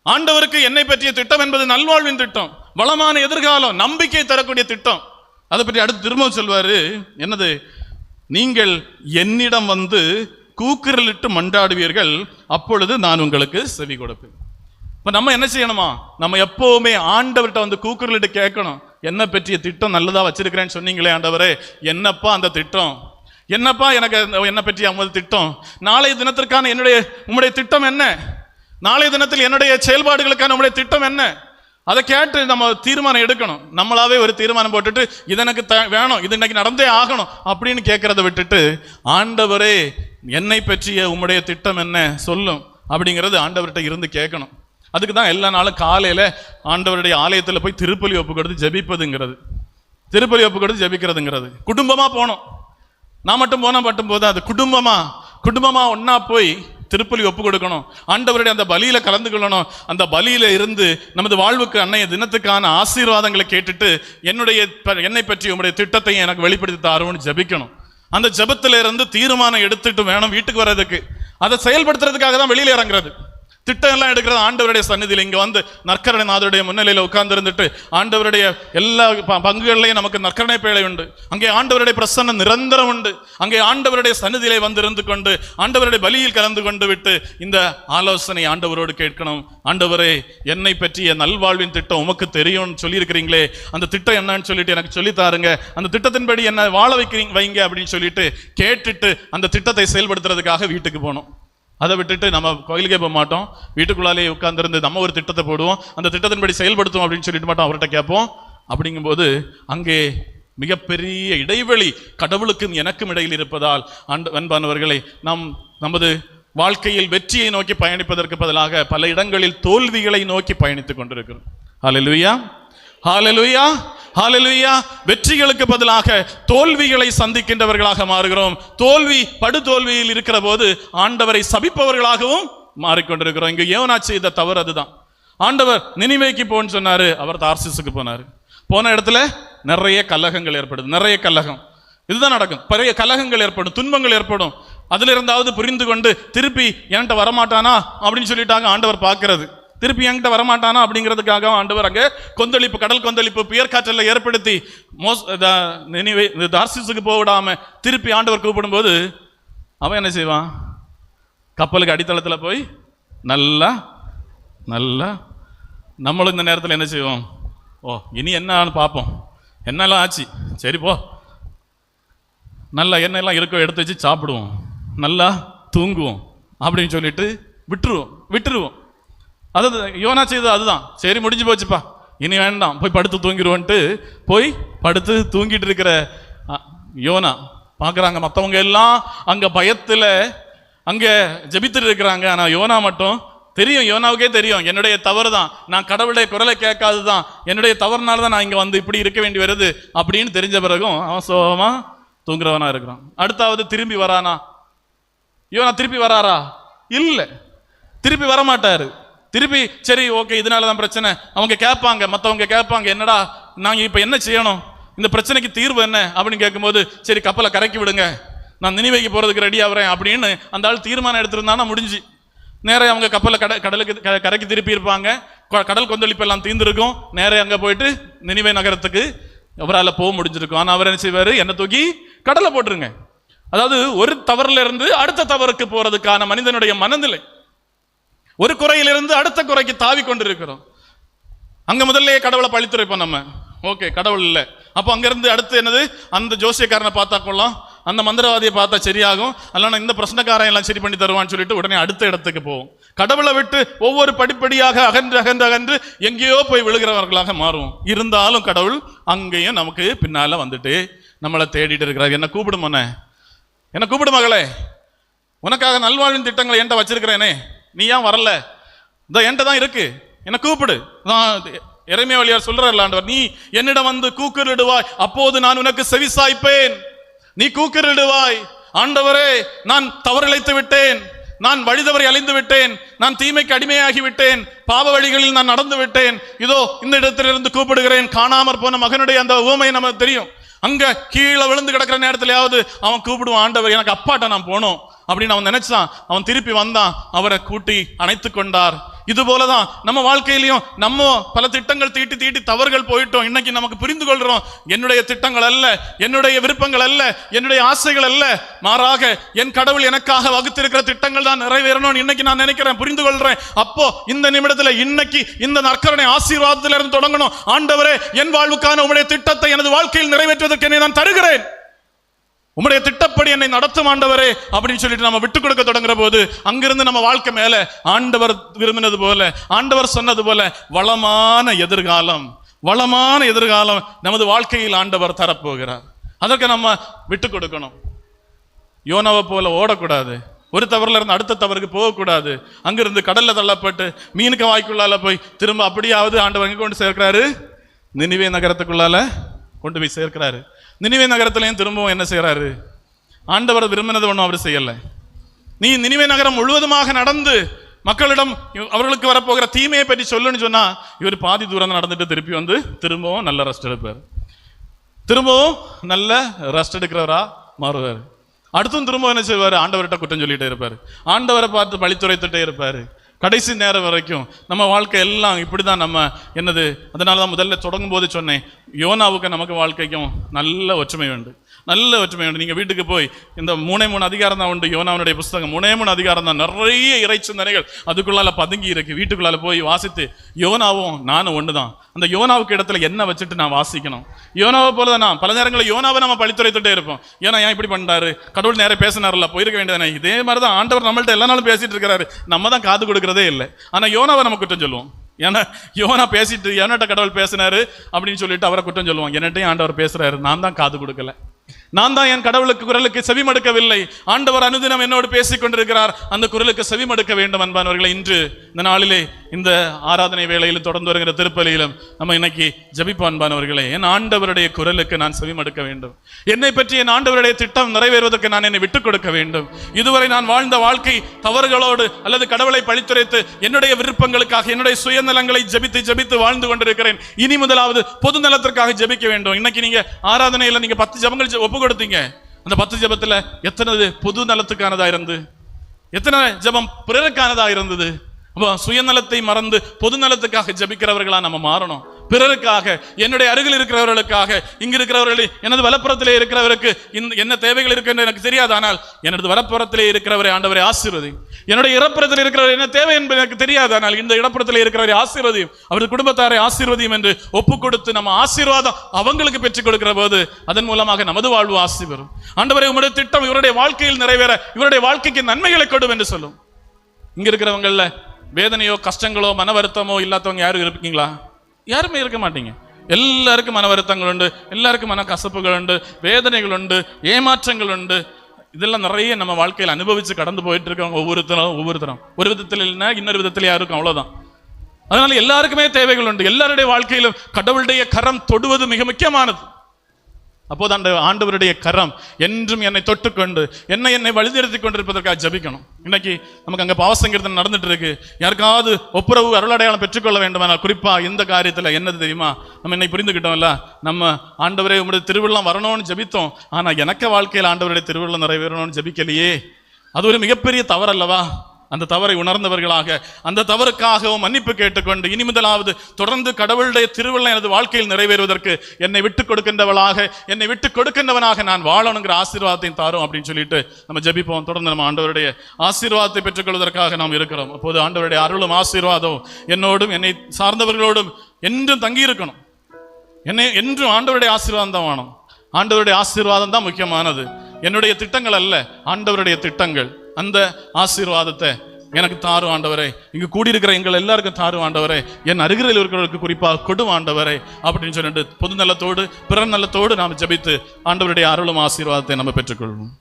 ஆண்டவருக்கு என்னை பற்றிய திட்டம் என்பது நல்வாழ்வின் திட்டம், வளமான எதிர்காலம், நம்பிக்கை தரக்கூடிய திட்டம். அதை பற்றி அடுத்து திரும்ப சொல்வாரு, என்னது? நீங்கள் என்னிடம் வந்து கூக்குரலிட்டு மண்டாடுவீர்கள், அப்பொழுது நான் உங்களுக்கு செவி கொடுப்பேன். இப்ப நம்ம என்ன செய்யணுமா? நம்ம எப்பவுமே ஆண்டவர்கிட்ட வந்து கூக்குரலிட்டு கேட்கணும், என்ன பற்றிய திட்டம் நல்லதா வச்சிருக்கிறேன்னு சொன்னீங்களே ஆண்டவரே, என்னப்பா அந்த திட்டம்? என்னப்பா எனக்கு என்ன பற்றிய அம்மது திட்டம்? நாளைய தினத்திற்கான உம்முடைய திட்டம் என்ன? நாளைய தினத்தில் என்னுடைய செயல்பாடுகளுக்கான உம்முடைய திட்டம் என்ன? அதை கேட்டு நம்ம தீர்மானம் எடுக்கணும். நம்மளாவே ஒரு தீர்மானம் போட்டுட்டு இது எனக்கு வேணும், இது இன்னைக்கு நடந்தே ஆகணும் அப்படின்னு கேட்கறத விட்டுட்டு, ஆண்டவரே என்னை பற்றிய உம்முடைய திட்டம் என்ன சொல்லும் அப்படிங்கிறது ஆண்டவர்கிட்ட இருந்து கேட்கணும். அதுக்கு தான் எல்லா நாளும் காலையில ஆண்டவருடைய ஆலயத்தில் போய் திருப்பலி ஒப்பு கொடுத்து ஜெபிப்பதுங்கிறது, திருப்பலி ஒப்பு கொடுத்து ஜெபிக்கிறதுங்கிறது. குடும்பமா போனோம், நான் மட்டும் போது அது குடும்பமா ஒன்னா போய் திருப்பலி ஒப்பு கொடுக்கணும். ஆண்டவருடைய அந்த பலியில கலந்து கொள்ளணும். அந்த பலியில இருந்து நமது வாழ்வுக்கு அன்னைய தினத்துக்கான ஆசீர்வாதங்களை கேட்டுட்டு என்னை பற்றி உங்களுடைய திட்டத்தை எனக்கு வெளிப்படுத்தி தாருன்னு ஜபிக்கணும். அந்த ஜபத்தில இருந்து தீர்மானம் எடுத்துட்டு வேணும் வீட்டுக்கு வர்றதுக்கு. அதை செயல்படுத்துறதுக்காக தான் வெளியில இறங்குறது. திட்டம் எல்லாம் எடுக்கிறது ஆண்டவருடைய சந்நிதியில். இங்க வந்து நற்கரணை நாதருடைய முன்னிலையில் உட்கார்ந்து இருந்துட்டு ஆண்டவருடைய எல்லா பங்குகள்லையும் நமக்கு நற்கரணை பேழை உண்டு. அங்கே ஆண்டவருடைய பிரசன்னம் நிரந்தரம் உண்டு. அங்கே ஆண்டவருடைய சந்நிதியிலே வந்து இருந்து கொண்டு ஆண்டவருடைய பலியில் கலந்து கொண்டு விட்டு இந்த ஆலோசனை ஆண்டவரோடு கேட்கணும். ஆண்டவரே என்னை பற்றிய நல்வாழ்வின் திட்டம் உமக்கு தெரியும்னு சொல்லியிருக்கிறீங்களே, அந்த திட்டம் என்னன்னு சொல்லிட்டு எனக்கு சொல்லித்தாருங்க, அந்த திட்டத்தின்படி என்ன வாழ வைங்க அப்படின்னு சொல்லிட்டு கேட்டுட்டு அந்த திட்டத்தை செயல்படுத்துறதுக்காக வீட்டுக்கு போனோம். அதை விட்டுட்டு நம்ம கோயிலுக்கே போக மாட்டோம், வீட்டுக்குள்ளாலே உட்கார்ந்துருந்து நம்ம ஒரு திட்டத்தை போடுவோம், அந்த திட்டத்தின்படி செயல்படுத்துவோம் அப்படின்னு சொல்லிட்டு மாட்டோம், அவர்கிட்ட கேட்போம். அப்படிங்கும்போது அங்கே மிகப்பெரிய இடைவெளி கடவுளுக்கும் எனக்கும் இடையில் இருப்பதால் அன்பானவர்களை நாம் நமது வாழ்க்கையில் வெற்றியை நோக்கி பயணிப்பதற்கு பதிலாக பல இடங்களில் தோல்விகளை நோக்கி பயணித்துக் கொண்டிருக்கிறோம். ஹல்லேலூயா, ஹல்லேலூயா, ஹல்லேலூயா. வெற்றிகளுக்கு பதிலாக தோல்விகளை சந்திக்கின்றவர்களாக மாறுகிறோம். படுதோல்வியில் இருக்கிற போது ஆண்டவரை சபிப்பவர்களாகவும் மாறிக்கொண்டிருக்கிறோம். இங்கு யோனா செய்த தவறு அதுதான். ஆண்டவர் நினிவேக்கு போன்னு சொன்னாரு, அவர் தார்சிசுக்கு போனாரு. போன இடத்துல நிறைய கலகங்கள் ஏற்படுது, நிறைய கலகம். இதுதான் நடக்கும், பெரிய கலகங்கள் ஏற்படும், துன்பங்கள் ஏற்படும். அதுல இருந்தாவது புரிந்து கொண்டு திருப்பி என்கிட்ட வரமாட்டானா அப்படின்னு சொல்லிட்டாங்க ஆண்டவர் பார்க்கிறது. திருப்பி என்கிட்ட வரமாட்டானா அப்படிங்கிறதுக்காக ஆண்டவர் அங்கே கொந்தளிப்பு, கடல் கொந்தளிப்பு, புயற்காற்றல ஏற்படுத்தி தார்சிசுக்கு போக விடாம திருப்பி ஆண்டவர் கூப்பிடும் போது அவன் என்ன செய்வான்? கப்பலுக்கு அடித்தளத்துல போய் நல்லா நல்லா நம்மளும் இந்த நேரத்தில் என்ன செய்வோம்? ஓ, இனி என்ன பார்ப்போம், என்னெல்லாம் ஆச்சு, சரி போ, நல்லா என்னெல்லாம் இருக்கோ எடுத்து வச்சு சாப்பிடுவோம், நல்லா தூங்குவோம் அப்படின்னு சொல்லிட்டு விட்டுருவோம். அதாவது யோனா செய்தது அதுதான். சரி, முடிஞ்சு போச்சுப்பா, இனி வேண்டாம், போய் படுத்து தூங்கிடுவோன்ட்டு போய் படுத்து தூங்கிட்டு இருக்கிற யோனா பார்க்குறாங்க. மற்றவங்க எல்லாம் அங்கே பயத்தில் அங்கே ஜெபித்துட்டு இருக்கிறாங்க. ஆனால் யோனா மட்டும் தெரியும், யோனாவுக்கே தெரியும் என்னுடைய தவறு தான், நான் கடவுளுடைய குரலை கேட்காது தான், என்னுடைய தவறுனால தான் நான் இங்கே வந்து இப்படி இருக்க வேண்டி வருது அப்படின்னு தெரிஞ்ச பிறகும் அவன் சோகமா தூங்குறவனா இருக்கிறான். அடுத்தாவது திரும்பி வரானா? யோனா திருப்பி வராரா? இல்லை, திருப்பி வரமாட்டாரு. திருப்பி சரி ஓகே, இதனால தான் பிரச்சனை, அவங்க கேட்பாங்க, மற்றவங்க கேட்பாங்க, என்னடா நாங்கள் இப்போ என்ன செய்யணும், இந்த பிரச்சனைக்கு தீர்வு என்ன அப்படின்னு கேட்கும்போது, சரி கப்பலை கரைக்கி விடுங்க, நான் நினிவேக்கு போகிறதுக்கு ரெடி ஆகிறேன் அப்படின்னு அந்த ஆள் தீர்மானம் எடுத்திருந்தானா முடிஞ்சு. நேரே அவங்க கப்பலை கடலுக்கு கரைக்கு திருப்பி இருப்பாங்க, கடல் கொந்தளிப்பு எல்லாம் தீர்ந்துருக்கும், நேரே அங்கே போயிட்டு நினிவே நகரத்துக்கு அவரால் போக முடிஞ்சிருக்கும். ஆனால் அவர் என்ன செய்வார்? என்னை தூக்கி கடலை போட்டுருங்க. அதாவது ஒரு தவறுல இருந்து அடுத்த தவறுக்கு போறதுக்கான மனிதனுடைய மனநிலை. ஒரு குறையிலிருந்து அடுத்த குறைக்கு தாவி கொண்டிருக்கிறோம். அங்க முதல்ல கடவுளை பழித்துரைப்போம் நம்ம, ஓகே கடவுள் இல்லை, அப்போ அங்கிருந்து அடுத்து என்னது, அந்த ஜோசியக்காரனை பார்த்தா கொள்ளலாம், அந்த மந்திரவாதியை பார்த்தா சரியாகும், அல்லனா இந்த பிரச்சனைக்காரன் எல்லாம் சரி பண்ணி தருவான்னு சொல்லிட்டு உடனே அடுத்த இடத்துக்கு போவோம். கடவுளை விட்டு ஒவ்வொரு படிப்படியாக அகன்று எங்கேயோ போய் விழுகிறவர்களாக மாறுவோம். இருந்தாலும் கடவுள் அங்கேயும் நமக்கு பின்னால வந்துட்டு நம்மளை தேடிட்டு இருக்கிறார். என்ன கூப்பிடுமோனே, என்ன கூப்பிடு மகளே, உனக்காக நல்வாழ்வின் திட்டங்களை என்கிட்ட வச்சிருக்கிறேனே, நீ ஏன் வரல? இந்த என்கிட்ட தான் இருக்கு, என்ன கூப்பிடு. எரேமியா வழியார் சொல்றார் ஆண்டவர், நீ என்னிடம் வந்து கூக்குரலிடுவாய், அப்போது நான் உனக்கு செவிசாய்ப்பேன். நீ கூக்குரலிடுவாய், ஆண்டவரே நான் தவறிழைத்து விட்டேன், நான் வழிதவறி அழிந்து விட்டேன், நான் தீமைக்கு அடிமையாகி விட்டேன், பாவ வழிகளில் நான் நடந்து விட்டேன், இதோ இந்த இடத்திலிருந்து கூப்பிடுகிறேன். காணாமற் போன மகனுடைய அந்த உவமை நமக்கு தெரியும். அங்க கீழே விழுந்து கிடக்கிற நேரத்திலேயாவது அவன் கூப்பிடுவான், ஆண்டவர் எனக்கு அப்பாட்ட நான் போனோம் அப்படின்னு அவன் நினைச்சான். அவன் திருப்பி வந்தான், அவரை கூட்டி அணைத்து கொண்டார். இது போலதான் நம்ம வாழ்க்கையிலையும் நம்ம பல திட்டங்கள் தீட்டி தவறுகள் போயிட்டோம். இன்னைக்கு நமக்கு புரிந்து கொள்றோம், என்னுடைய திட்டங்கள் அல்ல, என்னுடைய விருப்பங்கள் அல்ல, என்னுடைய ஆசைகள் அல்ல, மாறாக என் கடவுள் எனக்காக வகுத்திருக்கிற திட்டங்கள் தான் நிறைவேறணும் இன்னைக்கு நான் நினைக்கிறேன், புரிந்து கொள்றேன். அப்போ இந்த நிமிடத்துல இன்னைக்கு இந்த நற்கருணை ஆசீர்வாதத்திலிருந்து தொடங்கணும். ஆண்டவரே, என் வாழ்வுக்கான உம்முடைய திட்டத்தை எனது வாழ்க்கையில் நிறைவேற்றுவதற்கு என்னை நான் தருகிறேன், உம்முடைய திட்டப்படி என்னை நடத்தும் ஆண்டவரே அப்படின்னு சொல்லிட்டு நம்ம விட்டு கொடுக்க தொடங்குற போது அங்கிருந்து நம்ம வாழ்க்கை மேல ஆண்டவர் விரும்பினது போல, ஆண்டவர் சொன்னது போல வளமான எதிர்காலம் நமது வாழ்க்கையில் ஆண்டவர் தரப்போகிறார். அதற்கு நம்ம விட்டு கொடுக்கணும். யோனாவை போல ஓடக்கூடாது, ஒரு தவறுல இருந்து அடுத்த தவறுக்கு போகக்கூடாது. அங்கிருந்து கடல்ல தள்ளப்பட்டு மீனுக்கு வாய்க்குள்ளால போய் திரும்ப அப்படியாவது ஆண்டவர் எங்க கொண்டு சேர்க்கிறாரு? நினிவே நகரத்துக்குள்ளால கொண்டு போய் சேர்க்கிறாரு. நினிவே நகரத்திலையும் திரும்பவும் என்ன செய்யறாரு? ஆண்டவர் விரும்பினது ஒன்றும் அவர் செய்யல. நீ நினிவே நகரம் முழுவதுமாக நடந்து மக்களிடம் அவர்களுக்கு வரப்போகிற தீமையை பற்றி சொல்லுன்னு சொன்னா இவர் பாதி தூரம் நடந்துட்டு திருப்பி வந்து திரும்பவும் நல்ல ரெஸ்ட் எடுப்பார், திரும்பவும் நல்ல ரெஸ்ட் எடுக்கிறவரா மாறுவார். அடுத்தும் திரும்பவும் என்ன செய்வார்? ஆண்டவர்கிட்ட குற்றம் சொல்லிட்டே இருப்பார், ஆண்டவரை பார்த்து பழித்துரைத்துட்டே இருப்பார். கடைசி நேரம் வரைக்கும் நம்ம வாழ்க்கை எல்லாம் இப்படிதான். நம்ம என்னது, அதனால தான் முதல்ல தொடங்கும் போது சொன்னேன், யோனாவுக்கு நமக்கு வாழ்க்கைக்கும் நல்ல ஒற்றுமை உண்டு. நல்ல ஒற்றுமை உண்டு. நீங்க வீட்டுக்கு போய் இந்த 3 அதிகாரம் தான் உண்டு, யோனாவுடைய புஸ்தகம் 3 அதிகாரம் தான், நிறைய இறை சிந்தனைகள் அதுக்குள்ளால பதுங்கி இருக்கு. வீட்டுக்குள்ளால போய் வாசித்து யோனாவும் நானும் ஒண்ணுதான். அந்த யோனாவுக்கு இடத்துல என்ன வச்சுட்டு நான் வாசிக்கணும். யோனாவை போலதான் நான் பல நேரங்களில் யோனாவை நம்ம பழித்துரைத்துட்டே இருப்போம். ஏன்னா ஏன் இப்படி பண்ணாரு, கடவுள் நேரம் பேசினார்ல, போயிருக்க வேண்டியதானே. இதே மாதிரிதான் ஆண்டவர் நம்மள்ட்ட எல்லா நாளும் பேசிட்டு இருக்காரு, நம்ம தான் காது கொடுக்கறதே இல்லை. ஆனா யோனாவை நம்ம குற்றம் சொல்லுவோம். ஏன்னா யோனா பேசிட்டு என்னட்ட கடவுள் பேசினாரு அப்படின்னு சொல்லிட்டு அவரை குற்றம் சொல்லுவோம். என்னட்டையும் ஆண்டவர் பேசுறாரு, நான் தான் காது கொடுக்கல, நான் தான் என் கடவுளுக்கு குரலுக்கு செவிமடுக்கவில்லை. ஆண்டவர் அனுதினம் என்னோடு பேசிக் கொண்டிருக்கிறார், அந்த குரலுக்கு செவிமடுக்க வேண்டும். அன்பானவர்களை, இன்று இந்த நாளிலே இந்த ஆராதனை வேளையிலும் தொடர்ந்து வருகிற திருப்பலியிலும் நம்ம இன்னைக்கு ஜெபிப்போம். அன்பானவர்களே, என் ஆண்டவருடைய குரலுக்கு நான் செவிமடுக்க வேண்டும். என்னை பற்றி என் ஆண்டவருடைய திட்டம் நிறைவேறுவதற்கு நான் என்னை விட்டுக் கொடுக்க வேண்டும். இதுவரை நான் வாழ்ந்த வாழ்க்கை தவறுகளோடு அல்லது கடவுளை பழித்துரைத்து என்னுடைய விருப்பங்களுக்காக என்னுடைய சுயநலங்களை ஜெபித்து ஜெபித்து வாழ்ந்து கொண்டிருக்கிறேன். இனி முதலாவது பொது நலத்திற்காக ஜெபிக்க வேண்டும். இன்னைக்கு நீங்க ஆராதனையில நீங்க 10 ஜெபங்கள் ஒப்பு கொடுத்தீங்க. அந்த 10 ஜெபத்துல எத்தனை பொது நலத்துக்கானதா இருந்து, எத்தனை ஜெபம் பிறருக்கானதா இருந்தது? அப்போ சுயநலத்தை மறந்து பொது நலத்துக்காக ஜெபிக்கிறவர்களா நம்ம மாறணும். பிறருக்காக, என்னுடைய அருகில் இருக்கிறவர்களுக்காக, இங்கு இருக்கிறவர்கள், எனது வலப்புறத்திலே இருக்கிறவருக்கு என்ன தேவைகள் இருக்கு என்று எனக்கு தெரியாது. ஆனால் எனது வலப்புறத்திலே இருக்கிறவரை ஆண்டவரை ஆசீர்வதி. என்னுடைய இடப்புறத்தில் இருக்கிறவர் என்ன தேவை என்பது எனக்கு தெரியாது. ஆனால் இந்த இடப்புறத்திலே இருக்கிறவரை ஆசீர்வதியும், அவரது குடும்பத்தாரை ஆசீர்வதியும் என்று ஒப்பு கொடுத்து நம்ம ஆசீர்வாதம் அவங்களுக்கு பெற்றுக் கொடுக்கிற போது அதன் மூலமாக நமது வாழ்வு ஆசி பெறும். ஆண்டவரை, உங்களுடைய திட்டம் இவருடைய வாழ்க்கையில் நிறைவேற, இவருடைய வாழ்க்கைக்கு நன்மைகளை கொடும் என்று சொல்லும். இங்க இருக்கிறவங்கள வேதனையோ கஷ்டங்களோ மன வருத்தமோ இல்லாதவங்க யாரும் இருப்பீங்களா? யாருமே இருக்க மாட்டீங்க. எல்லாருக்கும் மன வருத்தங்கள் உண்டு, எல்லாருக்கும் மன கசப்புகள் உண்டு, வேதனைகள் உண்டு, ஏமாற்றங்கள் உண்டு. இதெல்லாம் நிறைய நம்ம வாழ்க்கையில் அனுபவிச்சு கடந்து போயிட்டு இருக்கவங்க ஒவ்வொருத்தரும் ஒரு விதத்தில் இல்லைன்னா இன்னொரு விதத்தில் யாருக்கும், அவ்வளவுதான். அதனால எல்லாருக்குமே தேவைகள் உண்டு. எல்லாருடைய வாழ்க்கையிலும் கடவுளுடைய கரம் தொடுவது மிக முக்கியமானது. அப்போது அந்த ஆண்டவருடைய கரம் என்றும் என்னை தொட்டுக்கொண்டு என்னை வழிநிறுத்தி கொண்டிருப்பதற்காக ஜபிக்கணும். இன்னைக்கு நமக்கு அங்கே பாவசங்கீர்த்தனை நடந்துட்டு இருக்கு. யாருக்காவது ஒப்புரவு அருளடையாளம் பெற்றுக்கொள்ள வேண்டுமானால் குறிப்பா இந்த காரியத்தில் என்னது தெரியுமா? நம்ம இன்னைக்கு புரிந்துக்கிட்டோம்ல, நம்ம ஆண்டவரே உங்களுடைய திருவிழா வரணும்னு ஜபித்தோம், ஆனா எனக்கு வாழ்க்கையில் ஆண்டவருடைய திருவிழா நிறைவேறணும்னு ஜபிக்கலையே. அது ஒரு மிகப்பெரிய தவறு அல்லவா? அந்த தவறை உணர்ந்தவர்களாக, அந்த தவறுக்காகவும் மன்னிப்பு கேட்டுக்கொண்டு இனி முதலாவது தொடர்ந்து கடவுளுடைய திருவிழா எனது வாழ்க்கையில் நிறைவேறுவதற்கு என்னை விட்டுக் கொடுக்கின்றவளாக, என்னை விட்டுக் கொடுக்கின்றவனாக நான் வாழணுங்கிற ஆசீர்வாதத்தையும் தாரும் அப்படின்னு சொல்லிட்டு நம்ம ஜெபிப்போம். தொடர்ந்து நம்ம ஆண்டவருடைய ஆசீர்வாதத்தை பெற்றுக்கொள்வதற்காக நாம் இருக்கிறோம். அப்போது ஆண்டவருடைய அருளும் ஆசீர்வாதம் என்னோடும் என்னை சார்ந்தவர்களோடும் என்றும் தங்கி இருக்கணும். என்னை என்றும் ஆண்டவருடைய ஆசீர்வாதம் தான் வேணும். ஆண்டவருடைய ஆசீர்வாதம் தான் முக்கியமானது. என்னுடைய திட்டங்கள் அல்ல, ஆண்டவருடைய திட்டங்கள். அந்த ஆசீர்வாதத்தை எனக்கு தாரும் ஆண்டவரே, இங்கு கூடியிருக்கிற எங்கள் எல்லாருக்கும் தாரும் ஆண்டவரே, என் அருகில் இருக்கிறவர்களுக்கு குறிப்பாக கொடும் ஆண்டவரே அப்படின்னு சொல்லிட்டு பொது நலத்தோடு பிற நலத்தோடு நாம் ஜெபித்து ஆண்டவருடைய அருளும் ஆசீர்வாதத்தை நம்ம பெற்றுக்கொள்வோம்.